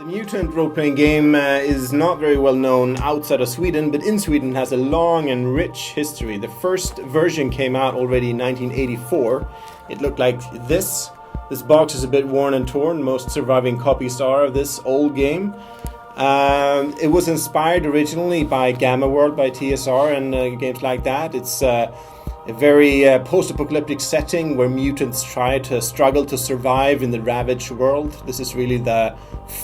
The Mutant role-playing game is not very well known outside of Sweden, but in Sweden has a long and rich history. The first version came out already in 1984. It looked like this. This box is a bit worn and torn. Most surviving copies are of this old game. It was inspired originally by Gamma World by TSR and games like that. It's a very post-apocalyptic setting where mutants try to struggle to survive in the ravaged world. This is really the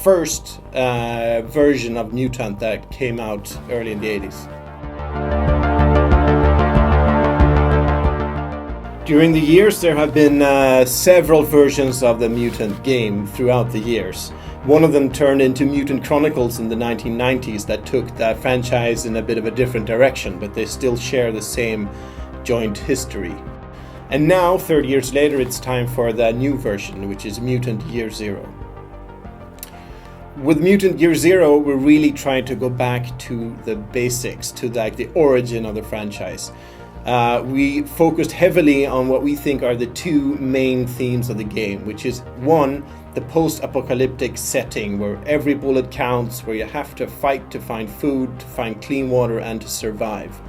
first version of Mutant that came out early in the 80s. During the years, there have been several versions of the Mutant game throughout the years. One of them turned into Mutant Chronicles in the 1990s that took the franchise in a bit of a different direction, but they still share the same joint history. And now, 30 years later, it's time for the new version, which is Mutant Year Zero. With Mutant Year Zero, we're really trying to go back to the basics, to the origin of the franchise. We focused heavily on what we think are the two main themes of the game, which is one, the post-apocalyptic setting where every bullet counts, where you have to fight to find food, to find clean water, and to survive.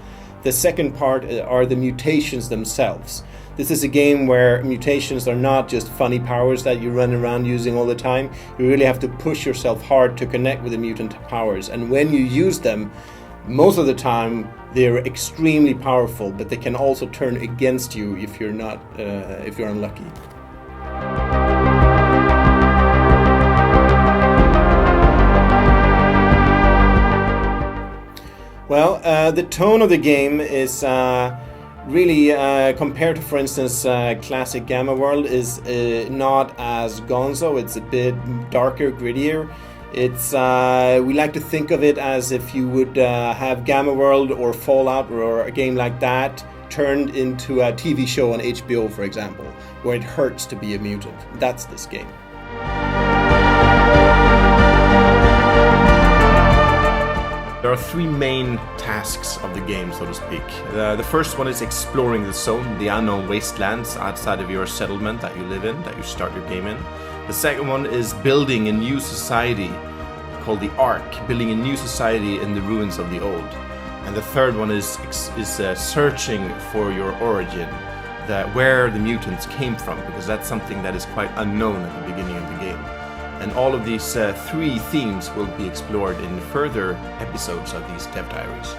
The second part are the mutations themselves. This is a game where mutations are not just funny powers that you run around using all the time. You really have to push yourself hard to connect with the mutant powers. And when you use them, most of the time they're extremely powerful, but they can also turn against you if you're unlucky. Well, the tone of the game is really, compared to, for instance, classic Gamma World, is not as gonzo. It's a bit darker, grittier. It's we like to think of it as if you would have Gamma World or Fallout or a game like that turned into a TV show on HBO, for example, where it hurts to be a mutant. That's this game. There are three main tasks of the game, so to speak. The first one is exploring the zone, the unknown wastelands outside of your settlement that you live in, that you start your game in. The second one is building a new society called the Ark, building a new society in the ruins of the old. And the third one is searching for your origin, where the mutants came from, because that's something that is quite unknown at the beginning of the game. And all of these three themes will be explored in further episodes of these Dev Diaries.